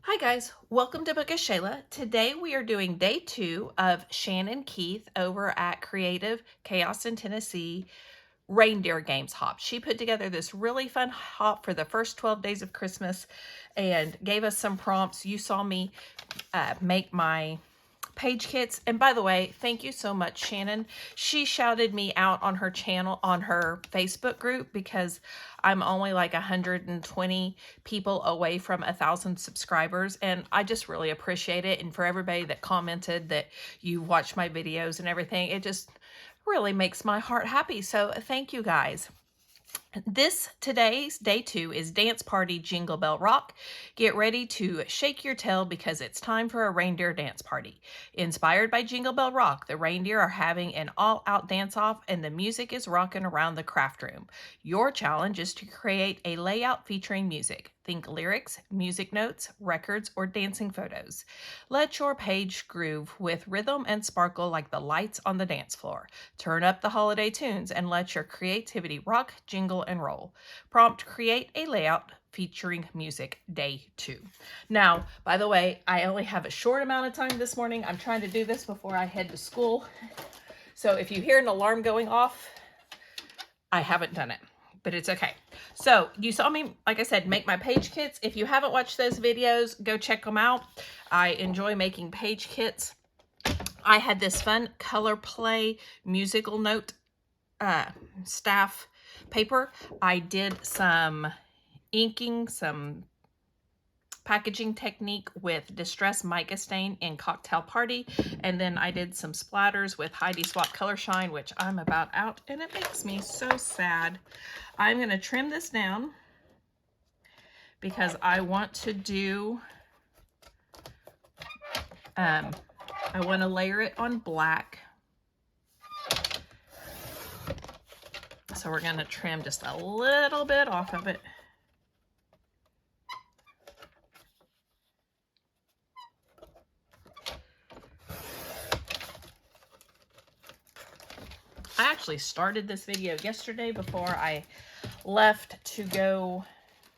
Hi guys, welcome to Book of Shayla. Today we are doing day 2 of Shannon Keith over at Creative Chaos in Tennessee Reindeer Games Hop. She put together this really fun hop for the first 12 days of Christmas and gave us some prompts. You saw me make my page kits. And by the way, thank you so much, Shannon. She shouted me out on her channel, on her Facebook group, because I'm only like 120 people away from 1,000 subscribers. And I just really appreciate it. And for everybody that commented that you watch my videos and everything, it just really makes my heart happy. So thank you guys. Today's day 2 is Dance Party Jingle Bell Rock. Get ready to shake your tail because it's time for a reindeer dance party. Inspired by Jingle Bell Rock, the reindeer are having an all-out dance-off and the music is rocking around the craft room. Your challenge is to create a layout featuring music. Think lyrics, music notes, records, or dancing photos. Let your page groove with rhythm and sparkle like the lights on the dance floor. Turn up the holiday tunes and let your creativity rock, jingle, and roll. Prompt: create a layout featuring music, day 2. Now, by the way, I only have a short amount of time this morning. I'm trying to do this before I head to school. So if you hear an alarm going off, I haven't done it, but it's okay. So you saw me, like I said, make my page kits. If you haven't watched those videos, go check them out. I enjoy making page kits. I had this fun color play musical note staff paper. I did some inking, some packaging technique with Distress Mica Stain in Cocktail Party, and then I did some splatters with Heidi Swap Color Shine, which I'm about out, and it makes me so sad. I'm going to trim this down because I want to do, I want to layer it on black. So we're going to trim just a little bit off of it. I actually started this video yesterday before I left to go.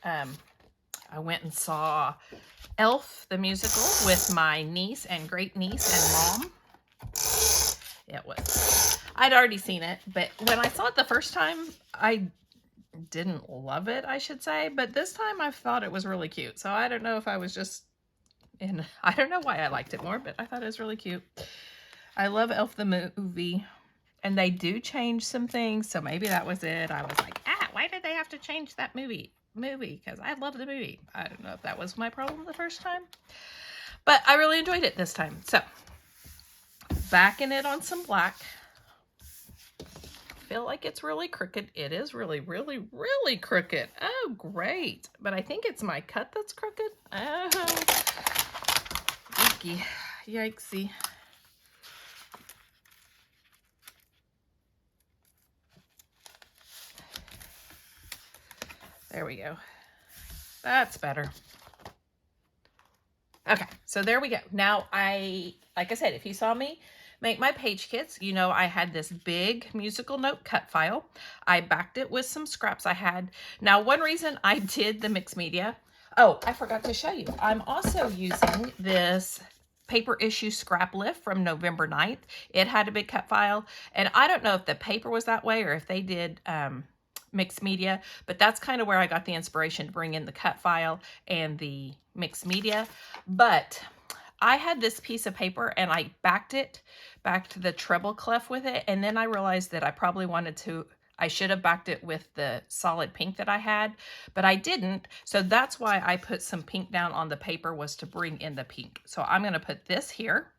I went and saw Elf, the musical, with my niece and great niece and mom. I'd already seen it, but when I saw it the first time, I didn't love it, I should say. But this time I thought it was really cute. So I don't know if I was just I don't know why I liked it more, but I thought it was really cute. I love Elf the movie. And they do change some things, so maybe that was it. I was like, why did they have to change that movie? Because I love the movie. I don't know if that was my problem the first time, but I really enjoyed it this time. So, backing it on some black. Feel like it's really crooked. It is really, really, really crooked. Oh, great. But I think it's my cut that's crooked. Oh, yucky. Yikesy. There we go. That's better. Okay, so there we go. Now, like I said, if you saw me make my page kits, you know I had this big musical note cut file. I backed it with some scraps I had. Now, one reason I did the mixed media, oh, I forgot to show you. I'm also using this paper issue Scraplift from November 9th. It had a big cut file, and I don't know if the paper was that way or if they did mixed media, but that's kind of where I got the inspiration to bring in the cut file and the mixed media. But I had this piece of paper and I backed the treble clef with it, and then I realized that I should have backed it with the solid pink that I had, but I didn't. So that's why I put some pink down on the paper, was to bring in the pink. So I'm going to put this here.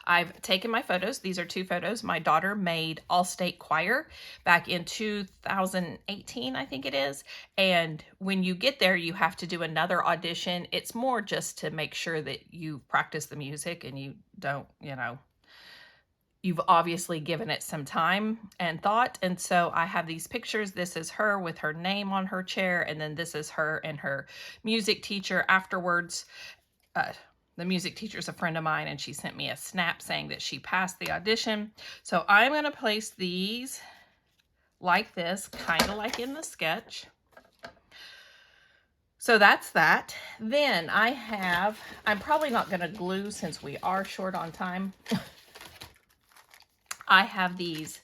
I've taken my photos. These are 2 photos. My daughter made All-State Choir back in 2018, I think it is. And when you get there, you have to do another audition. It's more just to make sure that you practice the music and you don't, you've obviously given it some time and thought. And so I have these pictures. This is her with her name on her chair. And then this is her and her music teacher afterwards. The music teacher's a friend of mine, and she sent me a snap saying that she passed the audition. So I'm going to place these like this, kind of like in the sketch. So that's that. Then I'm probably not going to glue since we are short on time. I have these,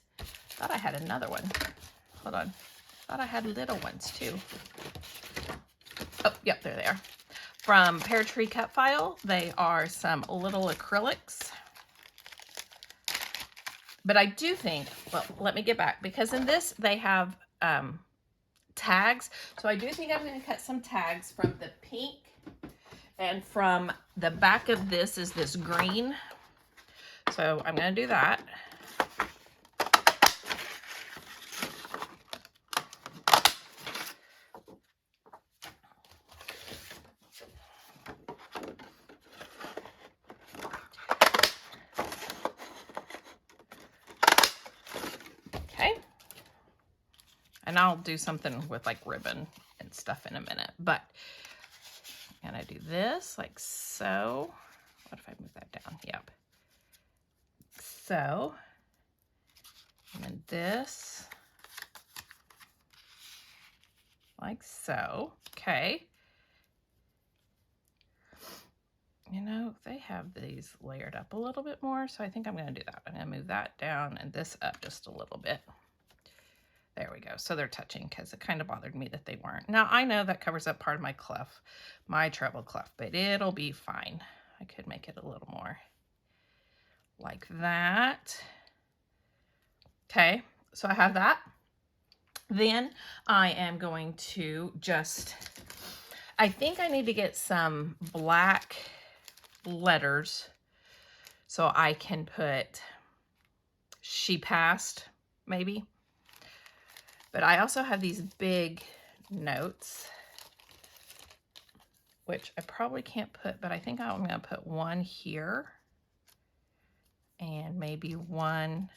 thought I had another one. Hold on. Thought I had little ones too. Oh, yep, there they are. From Pear Tree Cut File. They are some little acrylics. But I do think, well, let me get back, because in this they have tags. So I do think I'm going to cut some tags from the pink, and from the back of this is this green. So I'm going to do that. Okay. And I'll do something with like ribbon and stuff in a minute, but I'm going to do this like so. What if I move that down? Yep. So, and then this, like so. Okay. You know, they have these layered up a little bit more, so I think I'm going to do that. I'm going to move that down and this up just a little bit. There we go. So they're touching, because it kind of bothered me that they weren't. Now, I know that covers up part of my clef, my treble clef, but it'll be fine. I could make it a little more like that. Okay, so I have that. Then I am going to just, I think I need to get some black letters so I can put "she passed" maybe. But I also have these big notes, which I probably can't put, but I think I'm going to put one here and maybe one.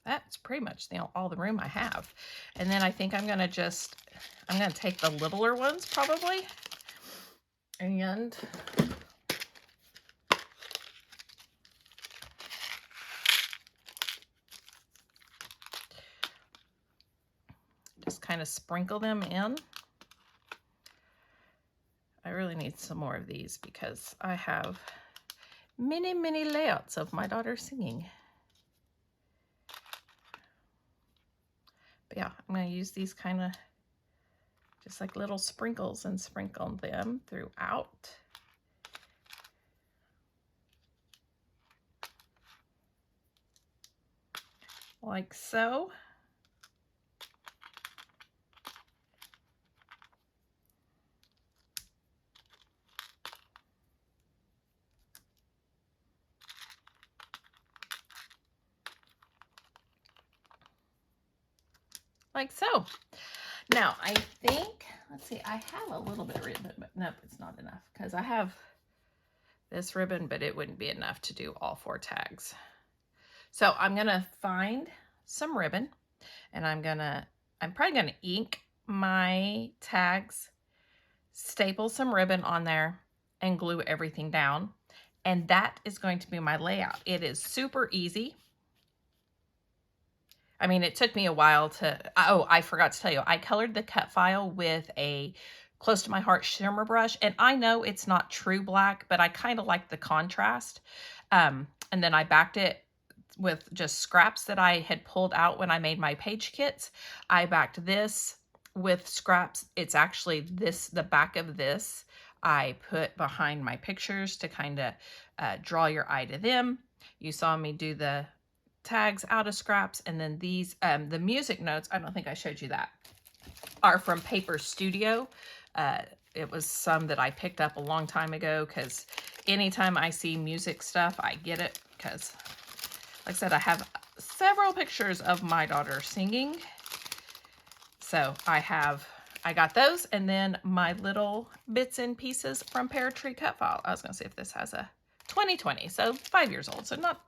That's pretty much all the room I have. And then I think I'm going to take the littler ones probably, and just kind of sprinkle them in. I really need some more of these because I have many, many layouts of my daughter singing. But yeah, I'm going to use these kind of just like little sprinkles and sprinkle them throughout. Like so. Like so. Now, I think, let's see, I have a little bit of ribbon, but nope, it's not enough, because I have this ribbon, but it wouldn't be enough to do all 4 tags. So I'm going to find some ribbon, and I'm probably going to ink my tags, staple some ribbon on there, and glue everything down. And that is going to be my layout. It is super easy. I mean, it took me a while to, oh, I forgot to tell you, I colored the cut file with a Close to My Heart shimmer brush. And I know it's not true black, but I kind of like the contrast. And then I backed it with just scraps that I had pulled out when I made my page kits. I backed this with scraps. It's actually the back of this I put behind my pictures to kind of draw your eye to them. You saw me do the tags out of scraps, and then these the music notes, I don't think I showed you that, are from Paper Studio. It was some that I picked up a long time ago, because anytime I see music stuff I get it, because like I said, I have several pictures of my daughter singing, so I got those, and then my little bits and pieces from Pear Tree Cut File. I was gonna see if this has a 2020, so 5 years old, so not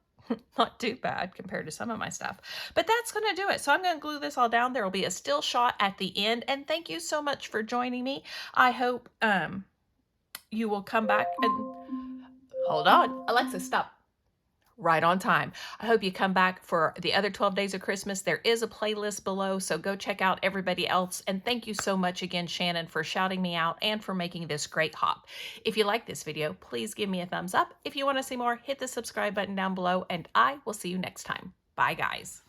too bad compared to some of my stuff. But that's going to do it. So I'm going to glue this all down. There will be a still shot at the end. And thank you so much for joining me. I hope you will come back and... Hold on. Alexa, stop. Right on time. I hope you come back for the other 12 days of Christmas. There is a playlist below, so go check out everybody else. And thank you so much again, Shannon, for shouting me out and for making this great hop. If you like this video, please give me a thumbs up. If you want to see more, hit the subscribe button down below, and I will see you next time. Bye, guys.